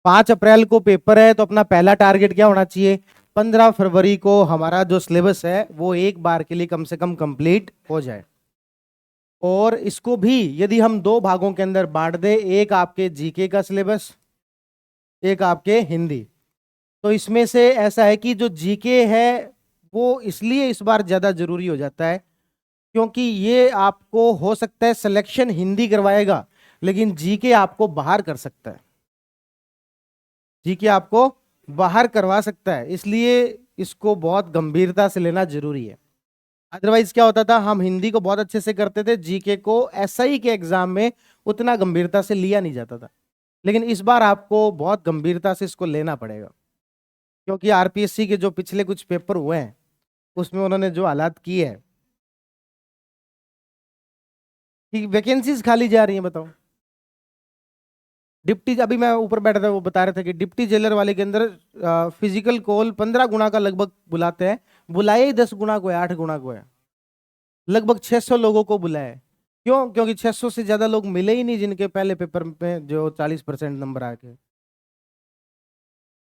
5 अप्रैल को पेपर है, तो अपना पहला टारगेट क्या होना चाहिए, 15 फरवरी को हमारा जो सिलेबस है वो एक बार के लिए कम से कम कंप्लीट हो जाए। और इसको भी यदि हम 2 भागों के अंदर बांट दे, एक आपके जीके का सिलेबस, एक आपके हिंदी, तो इसमें से ऐसा है कि जो जीके है वो इसलिए इस बार ज्यादा जरूरी हो जाता है क्योंकि ये आपको हो सकता है सिलेक्शन हिंदी करवाएगा, लेकिन जीके आपको बाहर कर सकता है, जीके आपको बाहर करवा सकता है, इसलिए इसको बहुत गंभीरता से लेना जरूरी है। अदरवाइज क्या होता था, हम हिंदी को बहुत अच्छे से करते थे, जीके को एसआई के एग्जाम में उतना गंभीरता से लिया नहीं जाता था, लेकिन इस बार आपको बहुत गंभीरता से इसको लेना पड़ेगा, क्योंकि आरपीएससी के जो पिछले कुछ पेपर हुए हैं उसमें उन्होंने जो हालात की है कि वैकेंसीज खाली जा रही हैं। बताओ, डिप्टी, अभी मैं ऊपर बैठा था वो बता रहे थे कि डिप्टी जेलर वाले के अंदर फिजिकल कॉल 15 गुना का लगभग बुलाते हैं, बुलाए ही 10 गुना को है, 8 गुना को है, लगभग 600 लोगों को बुलाया है। क्यों? क्योंकि 600 से ज्यादा लोग मिले ही नहीं जिनके पहले पेपर में जो 40% नंबर आ गए।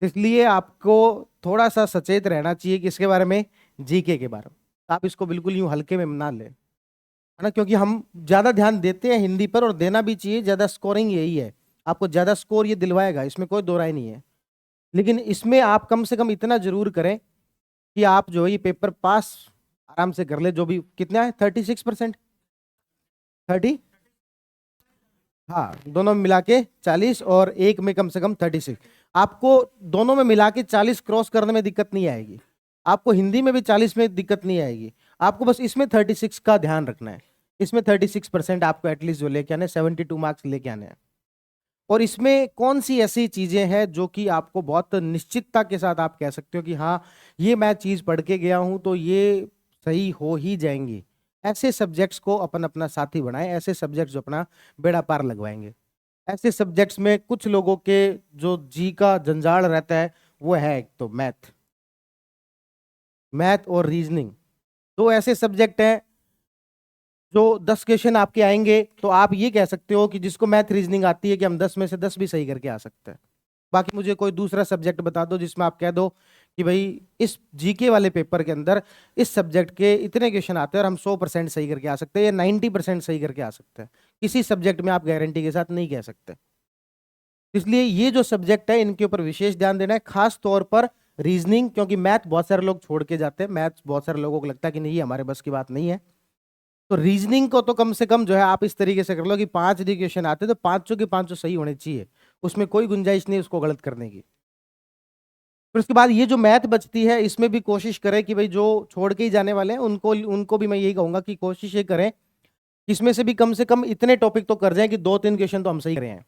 इसलिए आपको थोड़ा सा सचेत रहना चाहिए कि इसके बारे में, जीके के बारे में आप इसको बिल्कुल यूं हल्के में ना लें, है ना, क्योंकि हम ज्यादा ध्यान देते हैं हिंदी पर और देना भी चाहिए, ज्यादा स्कोरिंग यही है, आपको ज्यादा स्कोर ये दिलवाएगा, इसमें कोई दो राय नहीं है। लेकिन इसमें आप कम से कम इतना जरूर करें कि आप जो है ये पेपर पास आराम से कर ले, जो भी कितना है 36%, 30, हाँ दोनों में मिला के 40 और एक में कम से कम 36, आपको दोनों में मिला के 40 क्रॉस करने में दिक्कत नहीं आएगी, आपको हिंदी में भी 40 में दिक्कत नहीं आएगी, आपको बस इसमें 36 का ध्यान रखना है, इसमें 36% आपको एटलीस्ट जो लेके आने, 72 मार्क्स लेके आने हैं। और इसमें कौन सी ऐसी चीजें हैं जो कि आपको बहुत निश्चितता के साथ आप कह सकते हो कि हाँ ये मैं चीज पढ़ के गया हूं तो ये सही हो ही जाएंगी, ऐसे सब्जेक्ट्स को अपन अपना साथी बनाएं, ऐसे सब्जेक्ट्स जो अपना बेड़ा पार लगवाएंगे। ऐसे सब्जेक्ट्स में कुछ लोगों के जो जी का जंजाल रहता है वो है, एक तो मैथ, मैथ और रीजनिंग, दो ऐसे सब्जेक्ट हैं जो 10 क्वेश्चन आपके आएंगे तो आप ये कह सकते हो कि जिसको मैथ रीजनिंग आती है कि हम 10 में से 10 भी सही करके आ सकते हैं। बाकी मुझे कोई दूसरा सब्जेक्ट बता दो जिसमें आप कह दो कि भाई इस जीके वाले पेपर के अंदर इस सब्जेक्ट के इतने क्वेश्चन आते हैं और हम 100% सही करके आ सकते हैं या 90% सही करके आ सकते हैं, किसी सब्जेक्ट में आप गारंटी के साथ नहीं कह सकते। इसलिए ये जो सब्जेक्ट है इनके ऊपर विशेष ध्यान देना है, खास तौर पर रीजनिंग, क्योंकि मैथ बहुत सारे लोग छोड़ के जाते हैं, मैथ बहुत सारे लोगों को लगता है कि नहीं हमारे बस की बात नहीं है, तो रीजनिंग को तो कम से कम जो है आप इस तरीके से कर लो कि 5 यदि क्वेश्चन आते हैं तो पांचों के पांचों सही होने चाहिए, उसमें कोई गुंजाइश नहीं उसको गलत करने की। फिर उसके बाद ये जो मैथ बचती है इसमें भी कोशिश करें कि भाई जो छोड़ के ही जाने वाले हैं उनको उनको भी मैं यही कहूंगा कि कोशिश ये करें कि इसमें से कम इतने टॉपिक तो कर जाएं कि 2-3 क्वेश्चन तो हम सही करें हैं,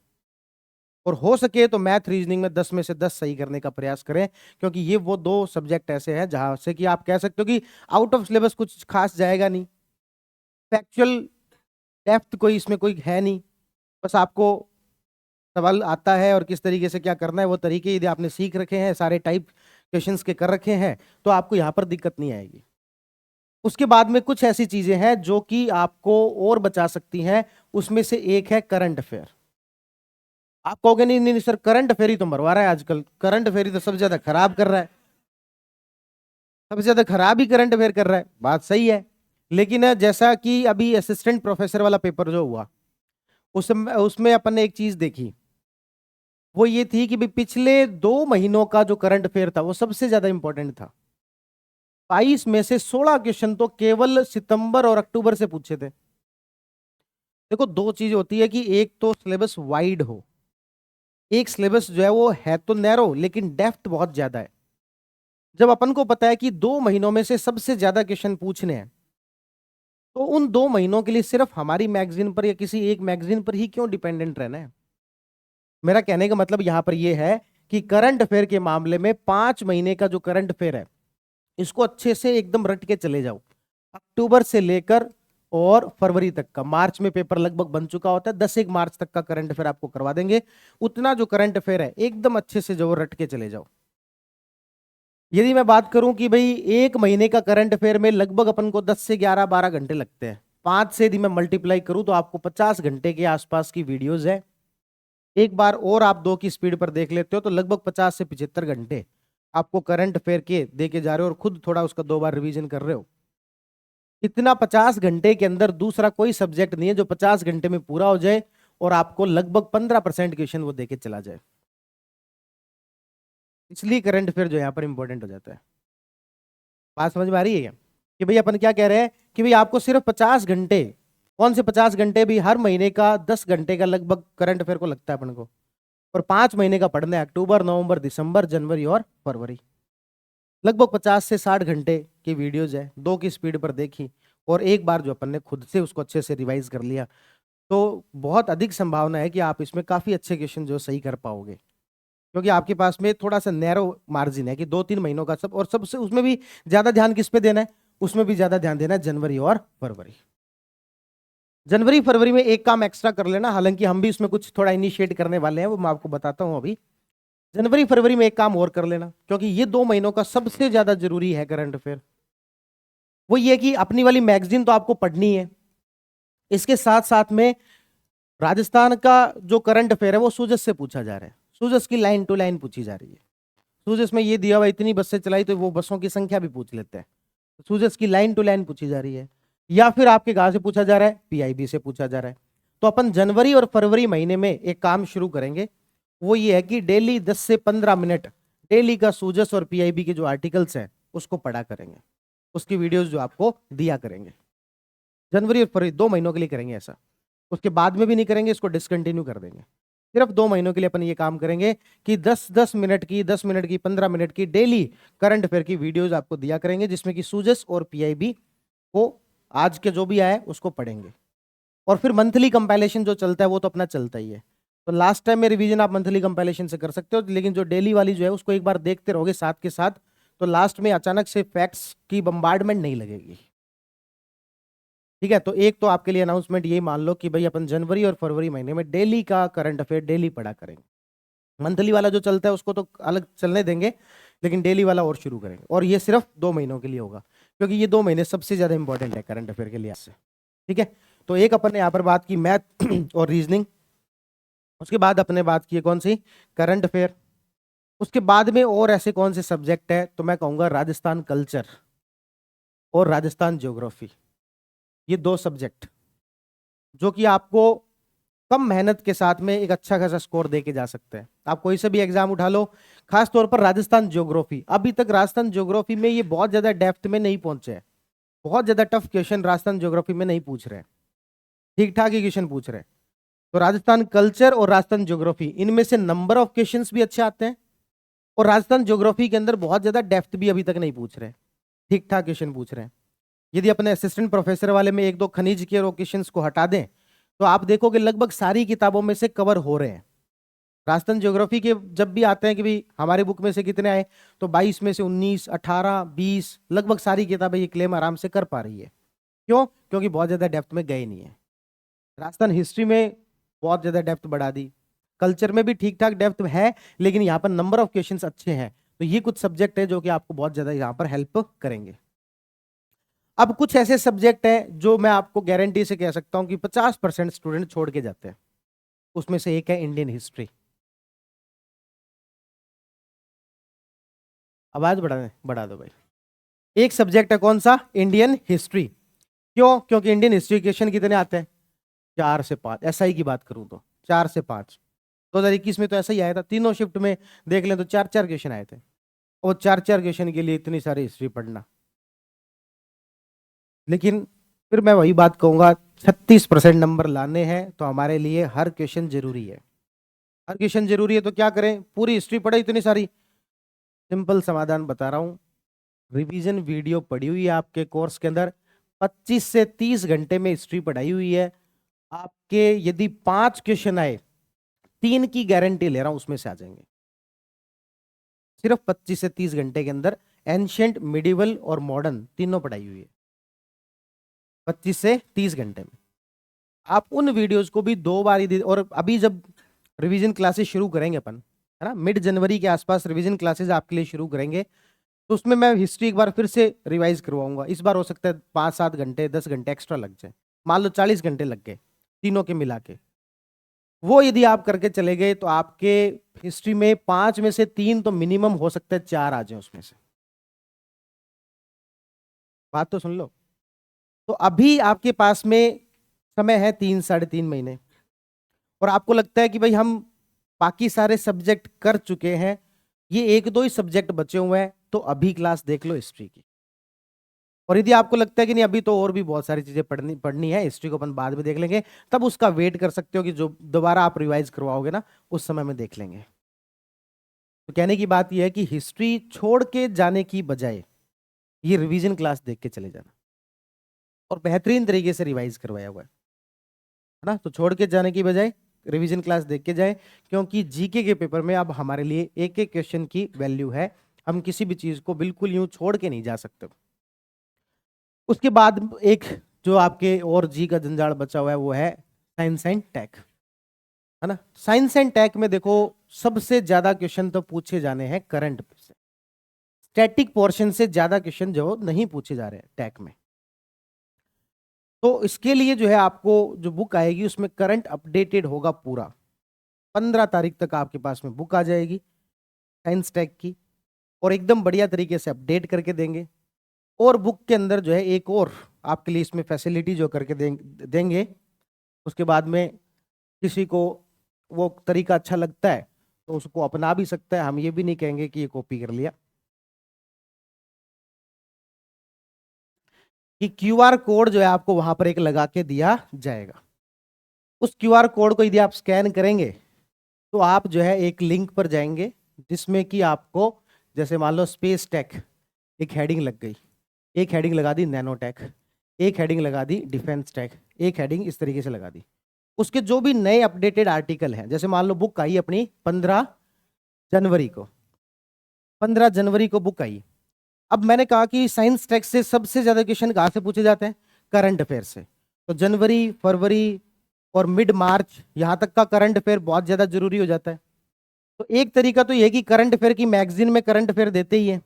और हो सके तो मैथ रीजनिंग में 10 में से 10 सही करने का प्रयास करें, क्योंकि ये वो दो सब्जेक्ट ऐसे हैं जहां से कि आप कह सकते हो कि आउट ऑफ सिलेबस कुछ खास जाएगा नहीं, फैक्चुअल डेप्थ कोई इसमें कोई है नहीं, बस आपको सवाल आता है और किस तरीके से क्या करना है वो तरीके यदि आपने सीख रखे हैं, सारे टाइप क्वेश्चंस के कर रखे हैं, तो आपको यहाँ पर दिक्कत नहीं आएगी। उसके बाद में कुछ ऐसी चीजें हैं जो कि आपको और बचा सकती हैं, उसमें से एक है करंट अफेयर। आप कहोगे नहीं नहीं सर करंट अफेयर ही तो मरवा रहा है आजकल, करंट अफेयर ही तो सबसे ज्यादा खराब कर रहा है, सबसे ज्यादा खराब ही करंट अफेयर कर रहा है, बात सही है। लेकिन जैसा कि अभी असिस्टेंट प्रोफेसर वाला पेपर जो हुआ उसमें उसमें अपन ने एक चीज देखी, वो ये थी कि भी पिछले 2 महीनों का जो करंट अफेयर था वो सबसे ज्यादा इंपॉर्टेंट था। 22 में से 16 क्वेश्चन तो केवल सितंबर और अक्टूबर से पूछे थे। देखो दो चीज होती है कि एक तो सिलेबस वाइड हो, एक सिलेबस जो है वो है तो नैरो लेकिन डेप्थ बहुत ज्यादा है। जब अपन को पता है कि 2 महीनों में से सबसे ज्यादा क्वेश्चन पूछने हैं, तो उन 2 महीनों के लिए सिर्फ हमारी मैगजीन पर या किसी एक मैगजीन पर ही क्यों डिपेंडेंट रहना है। मेरा कहने का मतलब यहां पर यह है कि करंट अफेयर के मामले में 5 महीने का जो करंट अफेयर है इसको अच्छे से एकदम रट के चले जाओ, अक्टूबर से लेकर और फरवरी तक का, मार्च में पेपर लगभग बन चुका होता है, 10-1 मार्च तक का करंट अफेयर आपको करवा देंगे, उतना जो करंट अफेयर है एकदम अच्छे से जो रट के चले जाओ। यदि मैं बात करूं कि भाई 1 महीने का करंट अफेयर में लगभग अपन को 10 से 11-12 घंटे लगते हैं, 5 से यदि मैं मल्टीप्लाई करूं तो आपको 50 घंटे के आसपास की वीडियोज है, एक बार और आप 2 की स्पीड पर देख लेते हो तो लगभग 50 से 75 घंटे आपको करंट अफेयर के दे के जा रहे हो और खुद थोड़ा उसका 2 बार रिवीजन कर रहे हो। इतना 50 घंटे के अंदर दूसरा कोई सब्जेक्ट नहीं है जो 50 घंटे में पूरा हो जाए और आपको लगभग 15% क्वेश्चन वो देके चला जाए। इसलिए करंट अफेयर जो यहाँ पर इंपॉर्टेंट हो जाता है। बात समझ में आ रही है क्या कि भाई अपन क्या कह रहे हैं कि भाई आपको सिर्फ 50 घंटे, कौन से 50 घंटे, भी हर महीने का 10 घंटे का लगभग करंट अफेयर को लगता है अपन को, और 5 महीने का पढ़ना है, अक्टूबर, नवंबर, दिसंबर, जनवरी और फरवरी। लगभग 50 से 60 घंटे की वीडियोज है, 2 की स्पीड पर देखी और एक बार जो अपन ने खुद से उसको अच्छे से रिवाइज कर लिया, तो बहुत अधिक संभावना है कि आप इसमें काफी अच्छे क्वेश्चन जो सही कर पाओगे, क्योंकि आपके पास में थोड़ा सा नैरो मार्जिन है कि 2-3 महीनों का सब, और सबसे उसमें भी ज्यादा ध्यान किस पे देना है, उसमें भी ज्यादा ध्यान देना है जनवरी और फरवरी। जनवरी फरवरी में एक काम एक्स्ट्रा कर लेना, हालांकि हम भी इसमें कुछ थोड़ा इनिशिएट करने वाले हैं, वो मैं आपको बताता हूं अभी। जनवरी फरवरी में एक काम और कर लेना, क्योंकि ये 2 महीनों का सबसे ज्यादा जरूरी है करंट अफेयर। वो ये कि अपनी वाली मैगजीन तो आपको पढ़नी है, इसके साथ साथ में राजस्थान का जो करंट अफेयर है वो सूजस से पूछा जा रहा है, सूजस की लाइन टू लाइन पूछी जा रही है। सूजस में ये दिया हुआ इतनी बसें चलाई तो वो बसों की संख्या भी पूछ लेते हैं, सूजस की लाइन टू लाइन पूछी जा रही है। या फिर आपके कहां से पूछा जा रहा है, पीआईबी से पूछा जा रहा है। तो अपन जनवरी और फरवरी महीने में एक काम शुरू करेंगे, वो ये है कि डेली 10 से 15 मिनट डेली का सूजस और पीआईबी के जो आर्टिकल्स हैं उसको पढ़ा करेंगे, उसकी वीडियोस जो आपको दिया करेंगे। जनवरी और फरवरी 2 महीनों के लिए करेंगे ऐसा, उसके बाद में भी नहीं करेंगे, इसको डिसकंटिन्यू कर देंगे। सिर्फ 2 महीनों के लिए अपन ये काम करेंगे कि 10-10 मिनट की, 10 मिनट की, 15 मिनट की डेली करंट अफेयर की वीडियोस आपको दिया करेंगे, जिसमें कि सूजस और पीआईबी को आज के जो भी आए उसको पढ़ेंगे। और फिर मंथली कंपाइलेशन जो चलता है वो तो अपना चलता ही है, तो लास्ट टाइम में रिवीजन आप मंथली कंपाइलेशन से कर सकते हो, लेकिन जो डेली वाली जो है उसको एक बार देखते रहोगे साथ के साथ, तो लास्ट में अचानक से फैक्ट्स की बम्बार्डमेंट नहीं लगेगी। ठीक है, तो एक तो आपके लिए अनाउंसमेंट यही मान लो कि भाई अपन जनवरी और फरवरी महीने में डेली का करंट अफेयर डेली पढ़ा करेंगे। मंथली वाला जो चलता है उसको तो अलग चलने देंगे, लेकिन डेली वाला और शुरू करेंगे, और ये सिर्फ 2 महीनों के लिए होगा, क्योंकि ये 2 महीने सबसे ज्यादा इंपॉर्टेंट है करंट अफेयर के लिए से। ठीक है, तो एक अपन ने यहाँ पर बात की मैथ और रीजनिंग, उसके बाद अपने बात की कौन सी, करंट अफेयर। उसके बाद में और ऐसे कौन से सब्जेक्ट है, तो मैं कहूंगा राजस्थान कल्चर और राजस्थान ज्योग्राफी, ये 2 सब्जेक्ट जो कि आपको कम मेहनत के साथ में एक अच्छा खासा स्कोर देके जा सकते हैं। आप कोई से भी एग्जाम उठा लो, खास तौर पर राजस्थान ज्योग्राफी, अभी तक राजस्थान ज्योग्राफी में ये बहुत ज्यादा डेप्थ में नहीं पहुंचे हैं, बहुत ज्यादा टफ क्वेश्चन राजस्थान ज्योग्राफी में नहीं पूछ रहे हैं, ठीक ठाक ही क्वेश्चन पूछ रहे हैं। तो राजस्थान कल्चर और राजस्थान ज्योग्राफी, इनमें से नंबर ऑफ क्वेश्चंस भी अच्छे आते हैं, और राजस्थान ज्योग्राफी के अंदर बहुत ज्यादा डेप्थ भी अभी तक नहीं पूछ रहे, ठीक ठाक क्वेश्चन पूछ रहे हैं। यदि अपने असिस्टेंट प्रोफेसर वाले में 1-2 खनिज के क्वेश्चंस को हटा दें, तो आप देखोगे लगभग सारी किताबों में से कवर हो रहे हैं। राजस्थान ज्योग्राफी के जब भी आते हैं कि भाई हमारे बुक में से कितने आए, तो 22 में से 19, 18, 20, लगभग सारी किताबें ये क्लेम आराम से कर पा रही है। क्यों? क्योंकि बहुत ज्यादा डेप्थ में गए नहीं है। राजस्थान हिस्ट्री में बहुत ज्यादा डेप्थ बढ़ा दी, कल्चर में भी ठीक ठाक डेप्थ है, लेकिन यहाँ पर नंबर ऑफ क्वेश्चंस अच्छे हैं। तो ये कुछ सब्जेक्ट है जो कि आपको बहुत ज्यादा यहाँ पर हेल्प करेंगे। अब कुछ ऐसे सब्जेक्ट हैं जो मैं आपको गारंटी से कह सकता हूं कि 50% स्टूडेंट छोड़ के जाते हैं, उसमें से एक है इंडियन हिस्ट्री। आवाज बढ़ा दो भाई। एक सब्जेक्ट है कौन सा, इंडियन हिस्ट्री। क्यों? क्योंकि इंडियन हिस्ट्री क्वेश्चन कितने आते हैं, 4 से 5। एसआई की बात करूं तो 4 से 5, 2021 में तो ऐसा ही आया था, तीनों शिफ्ट में देख लें तो 4-4 क्वेश्चन आए थे, और 4-4 क्वेश्चन के लिए इतनी सारी हिस्ट्री पढ़ना। लेकिन फिर मैं वही बात कहूंगा, 36% नंबर लाने हैं तो हमारे लिए हर क्वेश्चन जरूरी है। हर क्वेश्चन जरूरी है तो क्या करें, पूरी हिस्ट्री पढ़े इतनी सारी? सिंपल समाधान बता रहा हूं, रिवीजन वीडियो पड़ी हुई है आपके कोर्स के अंदर, 25 से 30 घंटे में हिस्ट्री पढ़ाई हुई है। आपके यदि 5 क्वेश्चन आए, 3 की गारंटी ले रहा हूं उसमें से आ जाएंगे, सिर्फ 25 से 30 घंटे के अंदर। एंशियंट, मिडिवल और मॉडर्न तीनों पढ़ाई हुई है 25 से 30 घंटे में। आप उन वीडियोस को भी 2 बार ही, और अभी जब रिवीजन क्लासेस शुरू करेंगे अपन, है ना, मिड जनवरी के आसपास रिवीजन क्लासेस आपके लिए शुरू करेंगे, तो उसमें मैं हिस्ट्री एक बार फिर से रिवाइज करवाऊंगा। इस बार हो सकता है 5-7 घंटे 10 घंटे एक्स्ट्रा लग जाए, मान लो 40 घंटे लग गए तीनों के मिला के। वो यदि आप करके चले गए तो आपके हिस्ट्री में 5 में से 3 तो मिनिमम हो सकता है 4 आ जाए उसमें से। बात तो सुन लो। तो अभी आपके पास में समय है 3 साढ़े 3 महीने, और आपको लगता है कि भाई हम बाकी सारे सब्जेक्ट कर चुके हैं, ये एक दो ही सब्जेक्ट बचे हुए हैं, तो अभी क्लास देख लो हिस्ट्री की। और यदि आपको लगता है कि नहीं अभी तो और भी बहुत सारी चीजें पढ़नी पढ़नी है, हिस्ट्री को अपन बाद में देख लेंगे, तब उसका वेट कर सकते हो कि जो दोबारा आप रिवाइज करवाओगे ना उस समय में देख लेंगे। तो कहने की बात यह है कि हिस्ट्री छोड़ के जाने की बजाय ये रिवीजन क्लास देख के चले जाना, और बेहतरीन तरीके से रिवाइज करवाया हुआ है ना। तो छोड़ के जाने की बजाय रिवीजन क्लास देख के जाए, क्योंकि जीके के पेपर में अब हमारे लिए एक एक क्वेश्चन की वैल्यू है, हम किसी भी चीज को बिल्कुल यूं छोड़ के नहीं जा सकते। उसके बाद एक जो आपके और जी का जंजाल बचा हुआ है वो है साइंस एंड टेक, है ना। साइंस एंड टेक में देखो सबसे ज्यादा क्वेश्चन तो पूछे जाने हैं करंट से, स्टैटिक पोर्शन से ज्यादा क्वेश्चन जो नहीं पूछे जा रहे हैं टेक में। तो इसके लिए जो है आपको जो बुक आएगी उसमें करंट अपडेटेड होगा पूरा। 15 तारीख तक आपके पास में बुक आ जाएगी साइंस टेक की, और एकदम बढ़िया तरीके से अपडेट करके देंगे। और बुक के अंदर जो है एक और आपके लिए इसमें फैसिलिटी जो करके देंगे, उसके बाद में किसी को वो तरीका अच्छा लगता है तो उसको अपना भी सकता है, हम ये भी नहीं कहेंगे कि ये कॉपी कर लिया। कि क्यूआर कोड जो है आपको वहां पर एक लगा के दिया जाएगा, उस क्यूआर कोड को यदि आप स्कैन करेंगे तो आप जो है एक लिंक पर जाएंगे जिसमें कि आपको, जैसे मान लो स्पेस टेक एक हेडिंग लग गई, एक हेडिंग लगा दी नैनो टेक, एक हेडिंग लगा दी डिफेंस टेक, एक हेडिंग इस तरीके से लगा दी। उसके जो भी नए अपडेटेड आर्टिकल हैं, जैसे मान लो बुक आई अपनी 15 जनवरी को, 15 जनवरी को बुक आई। अब मैंने कहा कि साइंस टेक्स्ट से सबसे ज्यादा क्वेश्चन कहाँ से पूछे जाते हैं, करंट अफेयर से। तो जनवरी फरवरी और मिड मार्च यहाँ तक का करंट अफेयर बहुत ज्यादा जरूरी हो जाता है। तो एक तरीका तो यह कि करंट अफेयर की मैगजीन में करंट अफेयर देते ही है,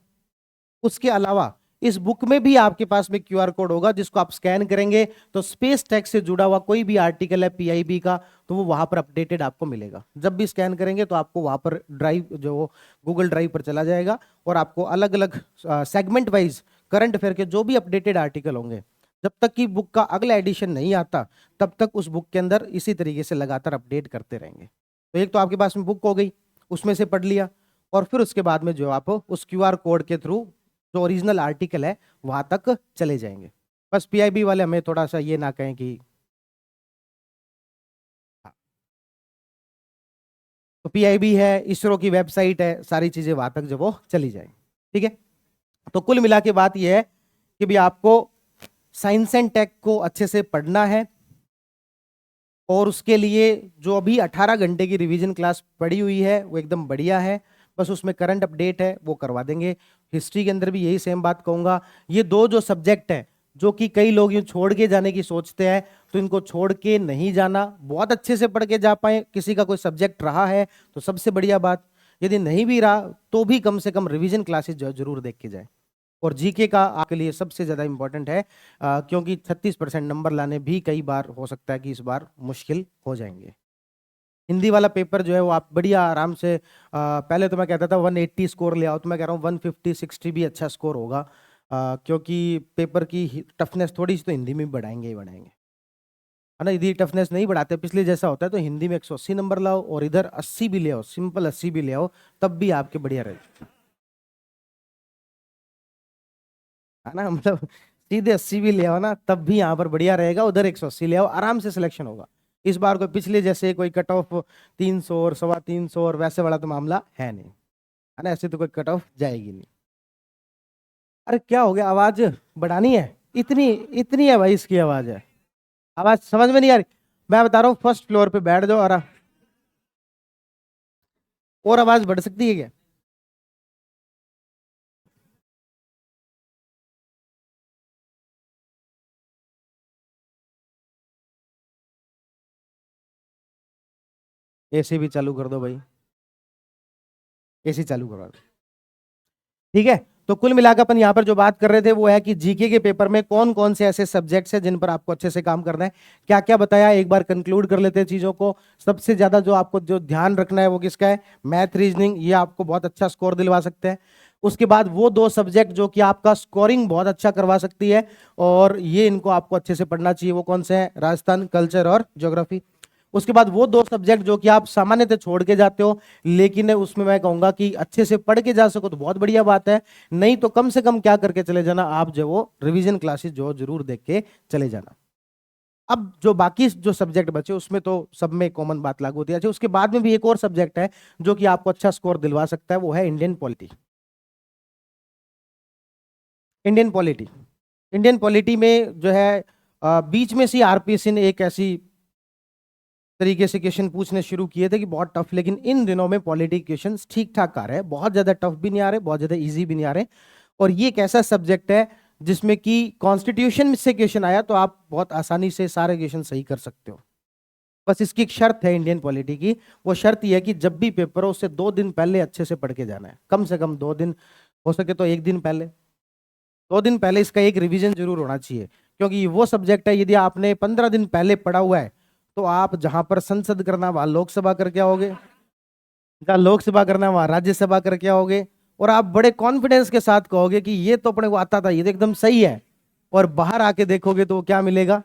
उसके अलावा इस बुक में भी आपके पास में क्यूआर कोड होगा जिसको आप स्कैन करेंगे तो स्पेस टेक से जुड़ा हुआ कोई भी आर्टिकल है पीआईबी का तो वो वहां पर अपडेटेड आपको मिलेगा। जब भी स्कैन करेंगे तो आपको वहां पर ड्राइव जो गूगल ड्राइव पर चला जाएगा, और आपको अलग अलग सेगमेंट वाइज करंट अफेयर के जो भी अपडेटेड आर्टिकल होंगे, जब तक कि बुक का अगला एडिशन नहीं आता तब तक उस बुक के अंदर इसी तरीके से लगातार अपडेट करते रहेंगे। तो एक तो आपके पास में बुक हो गई, उसमें से पढ़ लिया, और फिर उसके बाद में जो आप उस क्यूआर कोड के थ्रू जो ओरिजिनल आर्टिकल है वहां तक चले जाएंगे। बस पीआईबी वाले हमें थोड़ा सा ये ना कहें कि हाँ, तो पीआईबी है, इसरो की वेबसाइट है, सारी चीजें वहां तक जो वो चली जाएंगी। ठीक है। तो कुल मिला के बात यह है कि भी आपको साइंस एंड टेक को अच्छे से पढ़ना है, और उसके लिए जो अभी 18 घंटे की रिवीजन क्लास पड़ी हुई है वो एकदम बढ़िया है। बस उसमें करंट अपडेट है वो करवा देंगे। हिस्ट्री के अंदर भी यही सेम बात कहूंगा, ये दो जो सब्जेक्ट है जो कि कई लोग यूं छोड़ के जाने की सोचते हैं, तो इनको छोड़ के नहीं जाना, बहुत अच्छे से पढ़ के जा पाए। किसी का कोई सब्जेक्ट रहा है तो सबसे बढ़िया बात, यदि नहीं भी रहा तो भी कम से कम रिवीजन क्लासेस जरूर देख के जाए। और जीके का आपके लिए सबसे ज्यादा इंपॉर्टेंट है, क्योंकि 36% नंबर लाने भी कई बार हो सकता है कि इस बार मुश्किल हो जाएंगे। हिंदी वाला पेपर जो है वो आप बढ़िया आराम से, पहले तो मैं कहता था 180 स्कोर ले आओ, तो मैं कह रहा हूँ 150-160 भी अच्छा स्कोर होगा, क्योंकि पेपर की टफनेस थोड़ी सी तो हिंदी में भी बढ़ाएंगे ही बढ़ाएंगे, है ना। यदि टफनेस नहीं बढ़ाते पिछले जैसा होता है तो हिंदी में 180 नंबर लाओ और इधर 80 भी ले आओ, सिंपल 80 भी ले आओ, तब भी आपके बढ़िया रहे, है ना। मतलब सीधे 80 भी ले आओ ना तब भी यहाँ पर बढ़िया रहेगा, उधर 180 ले आओ, आराम से सिलेक्शन होगा। इस बार कोई पिछले जैसे कोई कट ऑफ 300 और 325 और वैसे वाला तो मामला है नहीं, है ना। ऐसे तो कोई कट ऑफ जाएगी नहीं। अरे क्या हो गया, आवाज बढ़ानी है? इतनी इतनी है भाई इसकी आवाज है, आवाज समझ में नहीं आ रही। मैं बता रहा हूँ फर्स्ट फ्लोर पे बैठ जाओ और आवाज बढ़ सकती है क्या? एसी भी चालू कर दो भाई, एसी चालू करो। ठीक है। तो कुल मिलाकर अपन यहाँ पर जो बात कर रहे थे वो है कि जीके के पेपर में कौन कौन से ऐसे सब्जेक्ट्स हैं जिन पर आपको अच्छे से काम करना है, क्या क्या बताया, एक बार कंक्लूड कर लेते हैं चीजों को। सबसे ज्यादा जो आपको जो ध्यान रखना है वो किसका है, मैथ रीजनिंग, ये आपको बहुत अच्छा स्कोर दिलवा सकते हैं। उसके बाद वो दो सब्जेक्ट जो कि आपका स्कोरिंग बहुत अच्छा करवा सकती है और ये इनको आपको अच्छे से पढ़ना चाहिए, वो कौन से हैं, राजस्थान, कल्चर और ज्योग्राफी। उसके बाद वो दो सब्जेक्ट जो कि आप सामान्यतः छोड़ के जाते हो, लेकिन उसमें मैं कहूंगा कि अच्छे से पढ़ के जा सको तो बहुत बढ़िया बात है, नहीं तो कम से कम क्या करके चले जाना आप, जो वो रिवीजन क्लासेस जो जरूर देख के चले जाना। अब जो बाकी जो सब्जेक्ट बचे उसमें तो सब में कॉमन बात लागू होती है। अच्छा, उसके बाद में भी एक और सब्जेक्ट है जो कि आपको अच्छा स्कोर दिलवा सकता है, वो है Indian polity. Indian polity, Indian polity में जो है बीच में से आरपीएससी ने एक ऐसी तरीके से क्वेश्चन पूछने शुरू किए थे कि बहुत टफ, लेकिन इन दिनों में पॉलिटी क्वेश्चंस ठीक ठाक आ रहे हैं, बहुत ज्यादा टफ भी नहीं आ रहे, बहुत ज्यादा इजी भी नहीं आ रहे। और ये एक ऐसा सब्जेक्ट है जिसमें कि कॉन्स्टिट्यूशन से क्वेश्चन आया तो आप बहुत आसानी से सारे क्वेश्चन सही कर सकते हो। बस इसकी एक शर्त है इंडियन पॉलिटी की, वो शर्त यह है कि जब भी पेपर हो उससे 2 दिन पहले अच्छे से पढ़ के जाना है, कम से कम 2 दिन, हो सके तो 1 दिन पहले, 2 दिन पहले इसका एक रिवीजन जरूर होना चाहिए। क्योंकि वो सब्जेक्ट है, यदि आपने 15 दिन पहले पढ़ा हुआ है तो आप जहां पर संसद करना वहां लोकसभा करके आओगे, जहां लोकसभा करना वहां राज्यसभा करके आओगे, और आप बड़े कॉन्फिडेंस के साथ कहोगे कि ये तो अपने को आता था, ये तो एकदम सही है, और बाहर आके देखोगे तो क्या मिलेगा।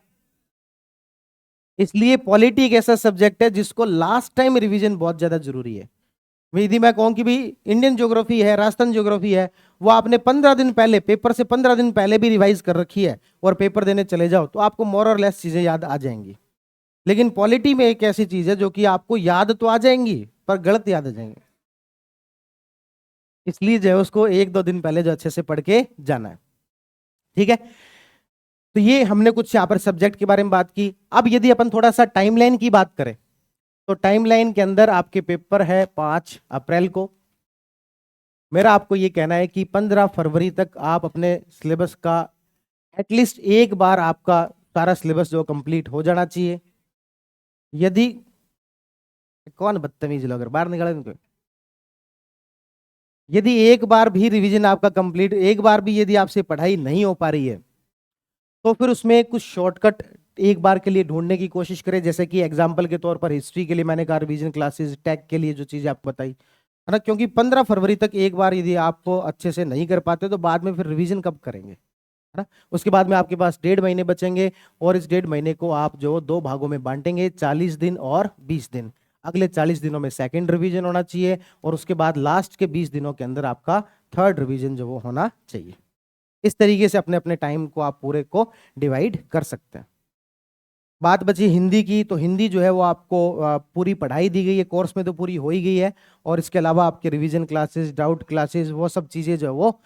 इसलिए पॉलिटी एक ऐसा सब्जेक्ट है जिसको लास्ट टाइम रिवीजन बहुत ज्यादा जरूरी है। यदि मैं कहूं कि भाई इंडियन ज्योग्राफी है, राजस्थान ज्योग्राफी है, वो आपने 15 दिन पहले, पेपर से 15 दिन पहले भी रिवाइज कर रखी है और पेपर देने चले जाओ तो आपको मोर और लेस चीजें याद आ जाएंगी। लेकिन पॉलिटी में एक ऐसी चीज है जो कि आपको याद तो आ जाएंगी पर गलत याद आ जाएंगे, इसलिए जो है उसको 1-2 दिन पहले जो अच्छे से पढ़ के जाना है। ठीक है, तो ये हमने कुछ यहाँ पर सब्जेक्ट के बारे में बात की। अब यदि अपन थोड़ा सा टाइमलाइन की बात करें तो टाइमलाइन के अंदर आपके पेपर है 5 अप्रैल को। मेरा आपको ये कहना है कि 15 फरवरी तक आप अपने सिलेबस का एटलीस्ट एक बार आपका सारा सिलेबस जो कंप्लीट हो जाना चाहिए। यदि कौन बदतमीज लोग बाहर निकाले इनको, यदि एक बार भी रिवीजन आपका कंप्लीट, एक बार भी यदि आपसे पढ़ाई नहीं हो पा रही है तो फिर उसमें कुछ शॉर्टकट एक बार के लिए ढूंढने की कोशिश करें। जैसे कि एग्जाम्पल के तौर पर हिस्ट्री के लिए मैंने कहा रिवीजन क्लासेस, टेक के लिए जो चीजें आपको बताई है ना, क्योंकि 15 फरवरी तक एक बार यदि आपको अच्छे से नहीं कर पाते तो बाद में फिर रिवीजन कब करेंगे, है ना। उसके बाद में आपके पास 1.5 महीने बचेंगे और इस 1.5 महीने को आप जो 2 भागों में बांटेंगे, 40 दिन और 20 दिन। अगले 40 दिनों में सेकंड रिवीजन होना चाहिए और उसके बाद लास्ट के 20 दिनों के अंदर आपका थर्ड रिवीजन जो वो होना चाहिए। इस तरीके से अपने अपने टाइम को आप पूरे को डिवाइड कर सकते हैं। बात बची हिंदी की, तो हिंदी जो है वो आपको पूरी पढ़ाई दी गई है, कोर्स में तो पूरी हो ही गई है, और इसके अलावा आपके रिवीजन क्लासेस, डाउट क्लासेस, वो सब चीज़ें जो है वो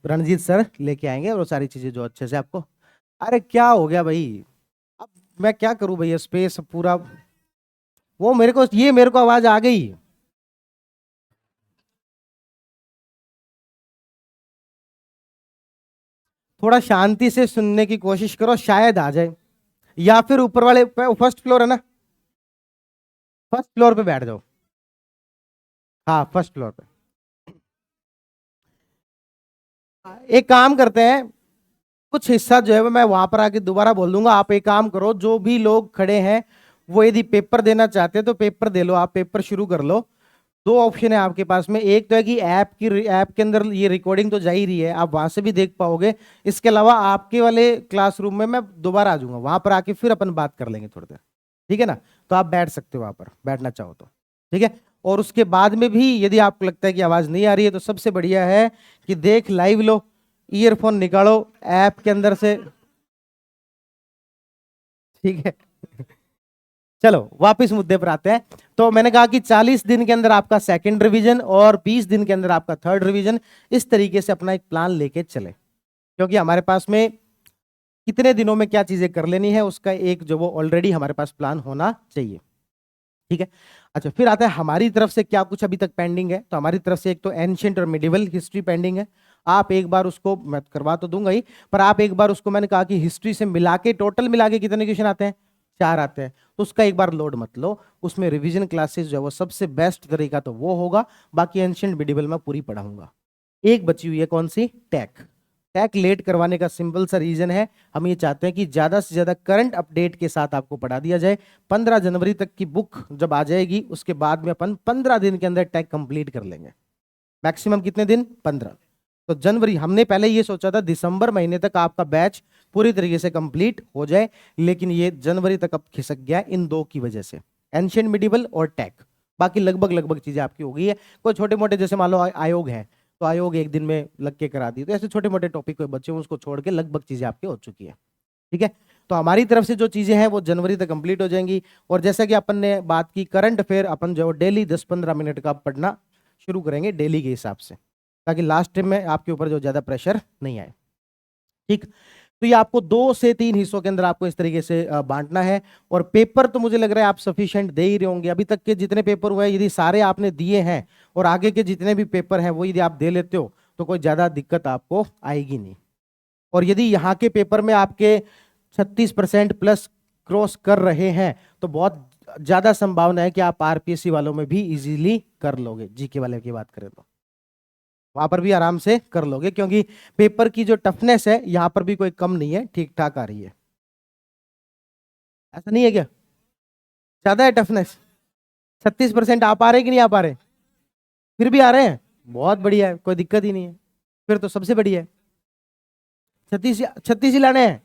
रणजीत सर लेके आएंगे और वो सारी चीज़ें जो अच्छे से आपको। अरे क्या हो गया भाई, अब मैं क्या करूं भैया, स्पेस पूरा वो मेरे को, ये मेरे को आवाज आ गई। थोड़ा शांति से सुनने की कोशिश करो, शायद आ जाए, या फिर ऊपर वाले फर्स्ट फ्लोर है ना, फर्स्ट फ्लोर पे बैठ जाओ। हाँ, फर्स्ट फ्लोर पे। एक काम करते हैं, कुछ हिस्सा जो है वो मैं वहां पर आके दोबारा बोल दूंगा। आप एक काम करो, जो भी लोग खड़े हैं वो यदि पेपर देना चाहते हैं तो पेपर दे लो, आप पेपर शुरू कर लो। 2 ऑप्शन है आपके पास में, एक तो है कि ऐप के अंदर ये रिकॉर्डिंग तो जा ही रही है, आप वहां से भी देख पाओगे। इसके अलावा आपके वाले क्लासरूम में मैं दोबारा आ जाऊंगा, वहां पर आके फिर अपन बात कर लेंगे थोड़ी देर, ठीक है ना। तो आप बैठ सकते हो वहां पर, बैठना चाहो तो, ठीक है। और उसके बाद में भी यदि आपको लगता है कि आवाज नहीं आ रही है तो सबसे बढ़िया है कि देख लाइव लो, ईयरफोन निकालो ऐप के अंदर से, ठीक है। चलो वापस मुद्दे पर आते हैं। तो मैंने कहा कि 40 दिन के अंदर आपका सेकंड रिवीजन और 20 दिन के अंदर आपका थर्ड रिवीजन, इस तरीके से अपना एक प्लान लेके चले, क्योंकि हमारे पास में कितने दिनों में क्या चीजें कर लेनी है उसका एक जो वो ऑलरेडी हमारे पास प्लान होना चाहिए, ठीक है। अच्छा, फिर आता है हमारी तरफ से क्या कुछ अभी तक पेंडिंग है। तो हमारी तरफ से एक तो एंशिएंट और मिडिवल हिस्ट्री पेंडिंग है। आप एक बार उसको, मैं करवा तो दूंगा ही, पर आप एक बार उसको, मैंने कहा कि हिस्ट्री से मिला के, टोटल मिला के कितने क्वेश्चन आते हैं, 4 आते हैं, तो उसका एक बार लोड मत लो। उसमें रिवीजन क्लासेस जो है वो सबसे बेस्ट तरीका तो वो होगा, बाकी एंशिएंट मिडिवल में पूरी पढ़ाऊंगा। एक बची हुई है कौन सी, टैक। टैक लेट करवाने का सिंपल सा रीजन है, हम ये चाहते हैं कि ज्यादा से ज्यादा करंट अपडेट के साथ आपको पढ़ा दिया जाए। 15 जनवरी तक की बुक जब आ जाएगी उसके बाद में अपन 15 दिन के अंदर टैक कंप्लीट कर लेंगे। मैक्सिमम कितने दिन, 15। तो जनवरी, हमने पहले ये सोचा था दिसंबर महीने तक आपका बैच पूरी तरीके से कंप्लीट हो जाए, लेकिन ये जनवरी तक अब खिसक गया इन दो की वजह से, एंशिएंट मिडिवल और टैक। बाकी लगभग लगभग चीजें आपकी हो गई है। कोई छोटे मोटे जैसे मान लो आयोग है, तो आयोग एक दिन में लग के करा दी, तो ऐसे छोटे मोटे टॉपिक कोई बच्चे उसको छोड़ के लगभग चीजें आपकी हो चुकी है। ठीक है, तो हमारी तरफ से जो चीजें हैं वो जनवरी तक कंप्लीट हो जाएंगी। और जैसा कि अपन ने बात की, करंट अफेयर अपन जो डेली 10-15 मिनट का पढ़ना शुरू करेंगे डेली के हिसाब से, ताकि लास्ट टाइम में आपके ऊपर जो ज्यादा प्रेशर नहीं आए। ठीक, तो ये आपको 2 से 3 हिस्सों के अंदर आपको इस तरीके से बांटना है। और पेपर तो मुझे लग रहा है आप सफिशिएंट दे ही रहे होंगे। अभी तक के जितने पेपर हुए यदि सारे आपने दिए हैं और आगे के जितने भी पेपर हैं वो यदि आप दे लेते हो तो कोई ज्यादा दिक्कत आपको आएगी नहीं। और यदि यहाँ के पेपर में आपके 36% प्लस क्रॉस कर रहे हैं तो बहुत ज्यादा संभावना है कि आप आरपीएससी वालों में भी इजीली कर लोगे। जीके वाले की बात करें तो वहां पर भी आराम से कर लोगे, क्योंकि पेपर की जो टफनेस है यहां पर भी कोई कम नहीं है, ठीक ठाक आ रही है। ऐसा नहीं है क्या, ज्यादा है टफनेस? 36% आ पा रहे कि नहीं आ पा रहे? फिर भी आ रहे हैं, बहुत बढ़िया है, कोई दिक्कत ही नहीं है, फिर तो सबसे बढ़िया है। 36, 36 ही लाने हैं।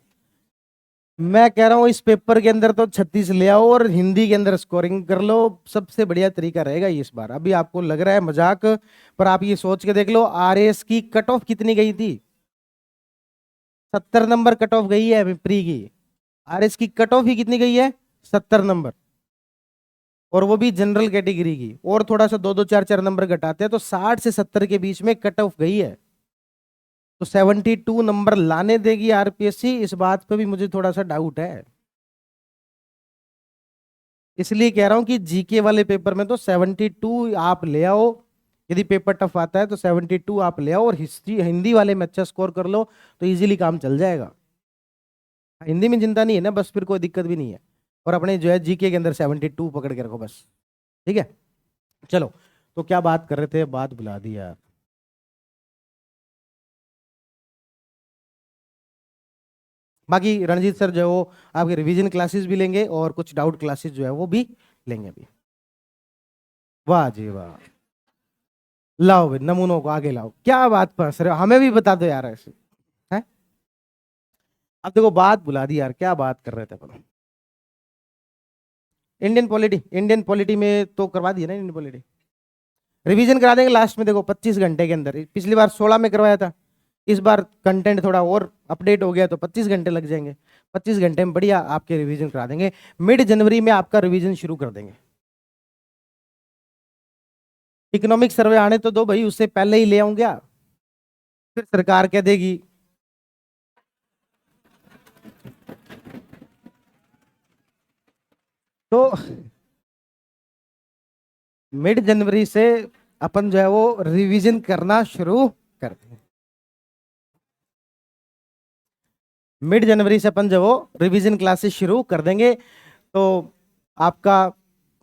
मैं कह रहा हूं इस पेपर के अंदर तो 36 ले आओ और हिंदी के अंदर स्कोरिंग कर लो, सबसे बढ़िया तरीका रहेगा ये इस बार। अभी आपको लग रहा है मजाक, पर आप ये सोच के देख लो आरएस की कट ऑफ कितनी गई थी, 70 नंबर कट ऑफ गई है प्री की। आरएस की कट ऑफ ही कितनी गई है, 70 नंबर, और वो भी जनरल कैटेगरी की। और थोड़ा सा 2-2 4-4 नंबर घटाते हैं तो 60 से 70 के बीच में कट ऑफ गई है। तो 72 नंबर लाने देगी आरपीएससी, इस बात पे भी मुझे थोड़ा सा डाउट है। इसलिए कह रहा हूं कि जीके वाले पेपर में तो 72 आप ले आओ। यदि पेपर टफ आता है तो 72 आप ले आओ, और हिस्ट्री हिंदी वाले में अच्छा स्कोर कर लो तो इजीली काम चल जाएगा। हिंदी में चिंता नहीं है ना, बस फिर कोई दिक्कत भी नहीं है। और अपने जो है जीके के अंदर 72 पकड़ के रखो बस। ठीक है, चलो, तो क्या बात कर रहे थे, बात भुला दी यार। बाकी रणजीत सर जो है वो आपके रिवीजन क्लासेस भी लेंगे और कुछ डाउट क्लासेस जो है वो भी लेंगे अभी। वाह जी वाह, लाओ भाई नमूनों को आगे लाओ, क्या बात फंस रहे हो, हमें भी बता दो यार ऐसे है। अब देखो बात बुला दी यार, क्या बात कर रहे थे अपन। इंडियन पॉलिटी में तो करवा दिया ना, इंडियन पॉलिटी रिवीजन करा देंगे लास्ट में। देखो 25 घंटे के अंदर, पिछली बार 16 में करवाया था, इस बार कंटेंट थोड़ा और अपडेट हो गया तो 25 घंटे लग जाएंगे। 25 घंटे में बढ़िया आपके रिवीजन करा देंगे। मिड जनवरी में आपका रिवीजन शुरू कर देंगे। इकोनॉमिक सर्वे आने तो दो भाई, उससे पहले ही ले आऊं क्या, फिर सरकार कह देगी। तो मिड जनवरी से अपन जो है वो रिवीजन करना शुरू कर देंगे। मिड जनवरी से अपन जो वो रिवीजन क्लासेस शुरू कर देंगे, तो आपका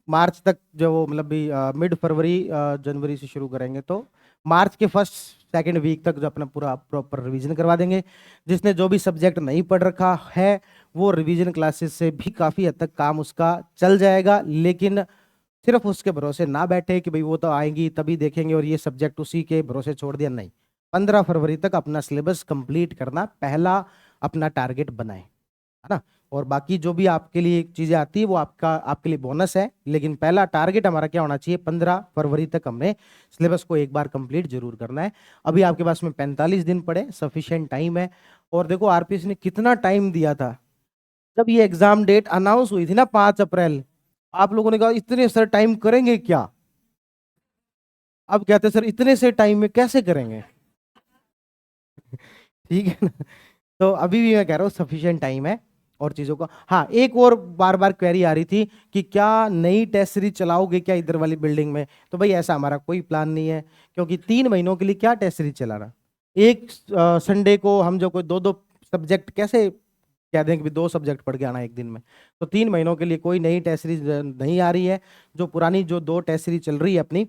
मार्च तक जो वो मतलब भी मिड फरवरी जनवरी से शुरू करेंगे तो मार्च के फर्स्ट सेकंड वीक तक जो अपना पूरा प्रॉपर रिवीजन करवा देंगे। जिसने जो भी सब्जेक्ट नहीं पढ़ रखा है वो रिवीजन क्लासेस से भी काफ़ी हद तक काम उसका चल जाएगा। लेकिन सिर्फ उसके भरोसे ना बैठे कि भाई वो तो आएंगी तभी देखेंगे और ये सब्जेक्ट उसी के भरोसे छोड़ दिया, नहीं। 15 फरवरी तक अपना सिलेबस कंप्लीट करना पहला अपना टारगेट बनाए, है ना। और बाकी जो भी आपके लिए चीजें आती है वो आपके लिए बोनस है, लेकिन पहला टारगेट हमारा क्या होना चाहिए, 15 फरवरी तक हमने सिलेबस को एक बार कंप्लीट जरूर करना है। अभी आपके पास में 45 दिन पड़े, सफिशिएंट टाइम है। और देखो आरपीएससी ने कितना टाइम दिया था, जब ये एग्जाम डेट अनाउंस हुई थी ना 5 अप्रैल, आप लोगों ने कहा इतने सर टाइम करेंगे क्या, अब कहते सर इतने से टाइम में कैसे करेंगे। ठीक है ना, तो अभी भी मैं कह रहा हूँ सफिशिएंट टाइम है और चीजों का। हाँ, एक और बार बार क्वेरी आ रही थी कि क्या नई टेस्ट सीरीज चलाओगे क्या इधर वाली बिल्डिंग में, तो भाई ऐसा हमारा कोई प्लान नहीं है, क्योंकि 3 महीनों के लिए क्या टेस्ट सीरीज चलाना। एक संडे को हम जो कोई 2-2 सब्जेक्ट कैसे कह दें कि भी 2 सब्जेक्ट पढ़ के आना एक दिन में, तो 3 महीनों के लिए कोई नई टेस्ट सीरीज नहीं आ रही है। जो पुरानी जो 2 टेस्ट सीरीज चल रही है अपनी,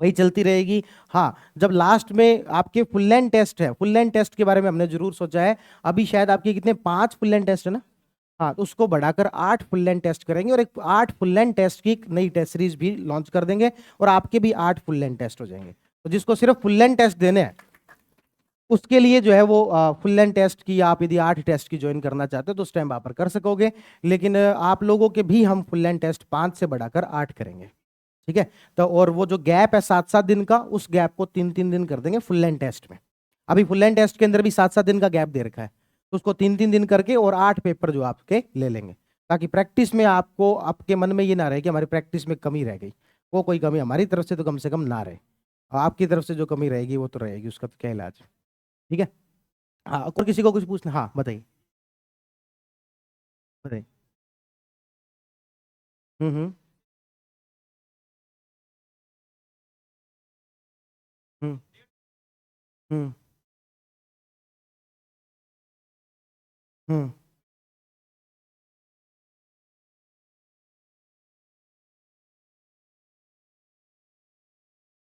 वही चलती रहेगी। हाँ, जब लास्ट में आपके फुल लेंथ टेस्ट है, फुल लेंथ टेस्ट के बारे में हमने जरूर सोचा है। अभी शायद आपके कितने 5 फुल लेंथ टेस्ट है ना। हाँ, तो उसको बढ़ाकर 8 फुल लेंथ टेस्ट करेंगे और एक 8 फुल लेंथ टेस्ट की एक नई टेस्ट सीरीज भी लॉन्च कर देंगे और आपके भी 8 फुल लेंथ टेस्ट हो जाएंगे। तो जिसको सिर्फ फुल लेंथ टेस्ट देने हैं उसके लिए जो है वो फुल लेंथ टेस्ट की, आप यदि 8 टेस्ट की ज्वाइन करना चाहते हो तो उस टाइम वहां पर कर सकोगे। लेकिन आप लोगों के भी हम फुल लेंथ टेस्ट 5 से बढ़ाकर 8 करेंगे। ठीक है। तो और वो जो गैप है 7-7 दिन का, उस गैप को 3-3 दिन कर देंगे फुल लेंथ टेस्ट में। अभी फुल लेंथ टेस्ट के अंदर भी 7-7 दिन का गैप दे रखा है, तो उसको 3-3 दिन करके और 8 पेपर जो आपके ले लेंगे, ताकि प्रैक्टिस में आपको, आपके मन में ये ना रहे कि हमारी प्रैक्टिस में कमी रह गई। वो कोई कमी हमारी तरफ से तो कम से कम ना रहे, और आपकी तरफ से जो कमी रहेगी वो तो रहेगी, उसका तो क्या इलाज। ठीक है। हाँ, और किसी को कुछ पूछना? हाँ बताइए। बताइए। हम्म। हम्म। हम्म। हम्म।